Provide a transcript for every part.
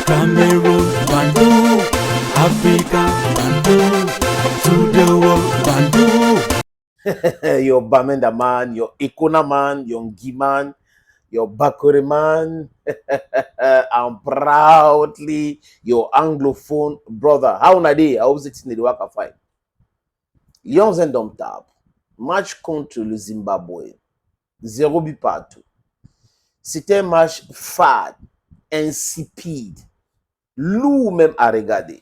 Cameroon, Bandung, Africa, Bandung, to the world, Bandung. Your Bamenda man, your Ikona man, your Ngi man, your Bakore man, and proudly your Anglophone brother. How na day? I was sitting in the Waka fight. Lions indomptables. Match contre le Zimbabwe. 0 but partout. C'était un match fade, insipide, lourd même à regarder.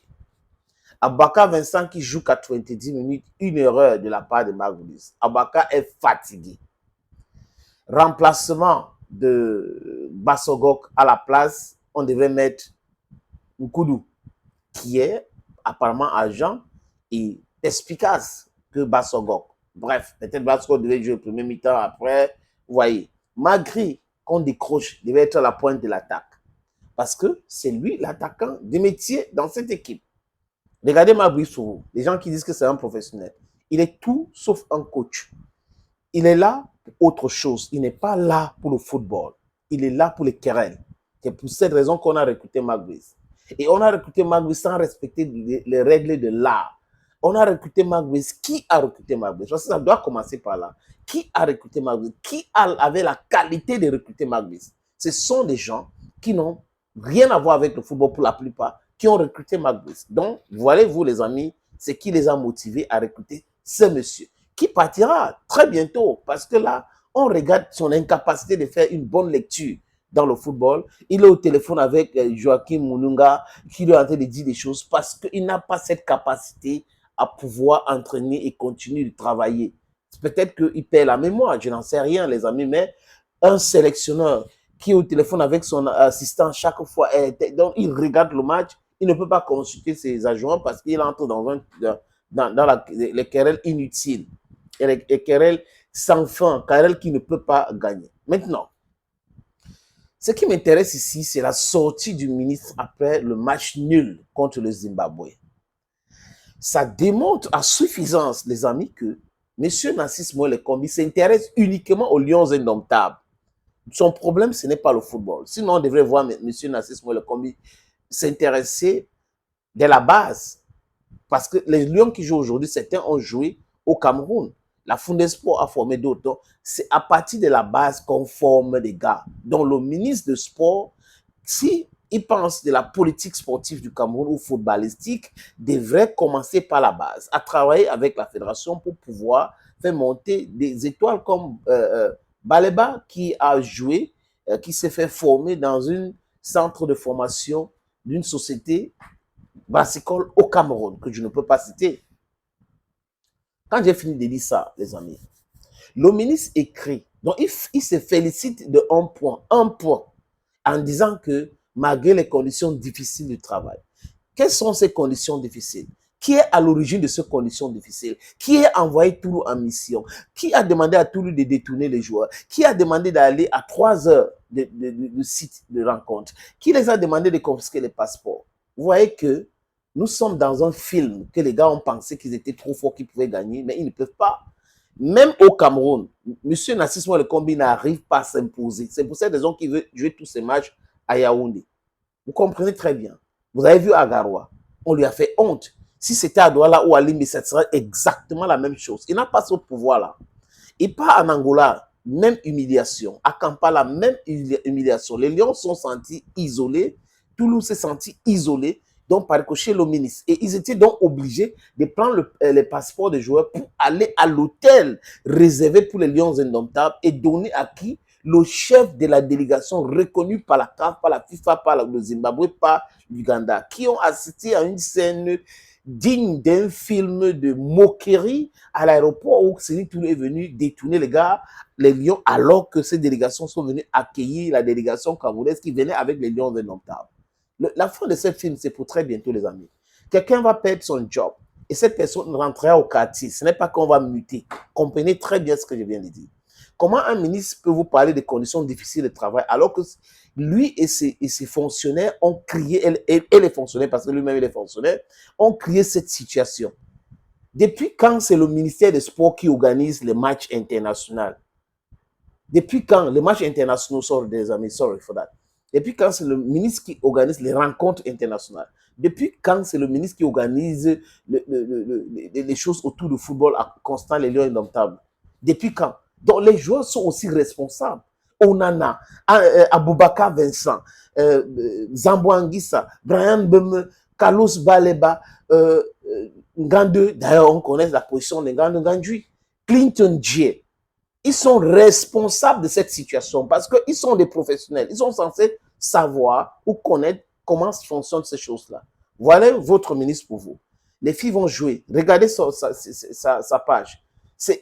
Abaka Vincent qui joue 90 minutes, une erreur de la part de Magnus. Abaka est fatigué. Remplacement de Bassogok à la place, on devrait mettre Nkoudou, qui est apparemment agent et efficace que Bassogok. Bref, peut-être Bassogok devait jouer le premier mi-temps après. Vous voyez, malgré qu'on décroche, devait être à la pointe de l'attaque. Parce que c'est lui l'attaquant de métier dans cette équipe. Regardez Mabri Sourou, les gens qui disent que c'est un professionnel. Il est tout sauf un coach. Il est là pour autre chose. Il n'est pas là pour le football. Il est là pour les querelles. C'est pour cette raison qu'on a recruté Mabri. Et on a recruté Mabri sans respecter les règles de l'art. On a recruté Mabri. Qui a recruté Mabri? Parce que ça doit commencer par là. Qui a recruté Mabri? Qui avait la qualité de recruter Mabri? Ce sont des gens qui n'ont rien à voir avec le football pour la plupart, qui ont recruté Magbis. Donc, voyez-vous les amis, ce qui les a motivés à recruter ce monsieur, qui partira très bientôt, parce que là, on regarde son incapacité de faire une bonne lecture dans le football. Il est au téléphone avec Joachim Mununga, qui lui est en train de dire des choses, parce qu'il n'a pas cette capacité à pouvoir entraîner et continuer de travailler. Peut-être qu'il perd la mémoire, je n'en sais rien les amis, mais un sélectionneur qui est au téléphone avec son assistant chaque fois, donc il regarde le match, il ne peut pas consulter ses adjoints parce qu'il entre dans les querelles inutiles, et les querelles sans fin, querelles qui ne peut pas gagner. Maintenant, ce qui m'intéresse ici, c'est la sortie du ministre après le match nul contre le Zimbabwe. Ça démontre à suffisance, les amis, que M. Narcisse Moelle-Kombi s'intéresse uniquement aux Lions indomptables. Son problème, ce n'est pas le football. Sinon, on devrait voir M. Narcisse Moelle-Kombi s'intéresser dès la base. Parce que les Lions qui jouent aujourd'hui, certains ont joué au Cameroun. La Fundesport a formé d'autres. C'est à partir de la base qu'on forme des gars. Donc, le ministre de Sport, si il pense de la politique sportive du Cameroun ou footballistique, devrait commencer par la base, à travailler avec la fédération pour pouvoir faire monter des étoiles comme Baleba qui a joué, qui s'est fait former dans un centre de formation d'une société brassicole au Cameroun, que je ne peux pas citer. Quand j'ai fini de dire ça, les amis, le ministre écrit, donc il se félicite de un point, en disant que malgré les conditions difficiles du travail, quelles sont ces conditions difficiles? Qui est à l'origine de ces conditions difficiles? Qui a envoyé Toulou en mission? Qui a demandé à Toulou de détourner les joueurs? Qui a demandé d'aller à 3 heures de site de rencontre? Qui les a demandé de confisquer les passeports? Vous voyez que nous sommes dans un film que les gars ont pensé qu'ils étaient trop forts, qu'ils pouvaient gagner, mais ils ne peuvent pas. Même au Cameroun, M. Narcisse Moelle-Kombi n'arrive pas à s'imposer. C'est pour cette raison qu'il veut jouer tous ces matchs à Yaoundé. Vous comprenez très bien. Vous avez vu Agaroua, on lui a fait honte. Si c'était à Douala ou à Limbe, ça serait exactement la même chose. Il n'a pas ce pouvoir-là. Et pas en Angola, même humiliation. À Kampala, même humiliation. Les Lions sont sentis isolés. Toulouse s'est senti isolé. Donc, par ricochet, le ministre. Et ils étaient donc obligés de prendre les passeports des joueurs pour aller à l'hôtel réservé pour les Lions indomptables et donner à qui? Le chef de la délégation reconnu par la CAF, par la FIFA, par le Zimbabwe, par l'Uganda, qui ont assisté à une scène digne d'un film de moquerie à l'aéroport où Séni Toulou est venu détourner les gars, les Lions, alors que ces délégations sont venues accueillir la délégation camerounaise qui venait avec les Lions indomptables. La fin de ce film, c'est pour très bientôt, les amis. Quelqu'un va perdre son job et cette personne rentrera au quartier. Ce n'est pas qu'on va muter. Comprenez très bien ce que je viens de dire. Comment un ministre peut vous parler des conditions difficiles de travail alors que lui et ses fonctionnaires ont créé, et les fonctionnaires, parce que lui-même il est fonctionnaire, ont créé cette situation? Depuis quand c'est le ministère des Sports qui organise les matchs internationaux? Depuis quand les matchs internationaux sortent des amis? Sorry for that. Depuis quand c'est le ministre qui organise les rencontres internationales? Depuis quand c'est le ministre qui organise les choses autour du football à Constant, les Lions indomptables? Depuis quand? Donc les joueurs sont aussi responsables. Onana, Aboubakar Vincent, Zambo Anguissa, Brian Beme, Carlos Baleba, Ngande, d'ailleurs on connaît la position de Ngande Ngandui, Clinton Djie. Ils sont responsables de cette situation parce qu'ils sont des professionnels. Ils sont censés savoir ou connaître comment fonctionnent ces choses-là. Voilà votre ministre pour vous. Les filles vont jouer. Regardez sa page.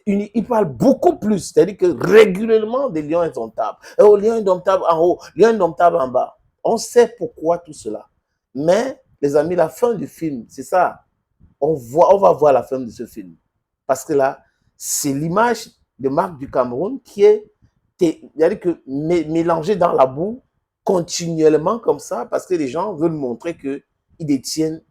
Il parle beaucoup plus. C'est-à-dire que régulièrement des lions indomptables. Oh, lions indomptables en haut, lions indomptables en bas. On sait pourquoi tout cela. Mais, les amis, la fin du film, c'est ça. On va voir la fin de ce film. Parce que là, c'est l'image de Marc du Cameroun qui est mélangé dans la boue continuellement comme ça parce que les gens veulent montrer qu'ils détiennent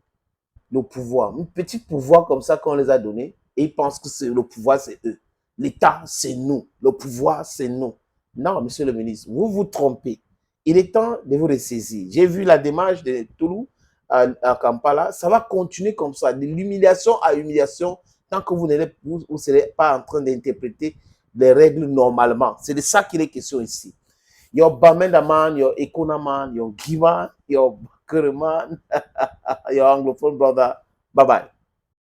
le pouvoir. Un petit pouvoir comme ça qu'on les a donné et ils pensent que le pouvoir, c'est eux. L'État, c'est nous. Le pouvoir, c'est nous. Non, monsieur le ministre, vous vous trompez. Il est temps de vous ressaisir. J'ai vu la démarche de Toulouse à Kampala. Ça va continuer comme ça, de l'humiliation à humiliation, tant que vous ne serez pas en train d'interpréter les règles normalement. C'est de ça qu'il est question ici. Your Bamendaman, your Ekonaman, your Giman, your Kureman, your Anglophone brother. Bye bye.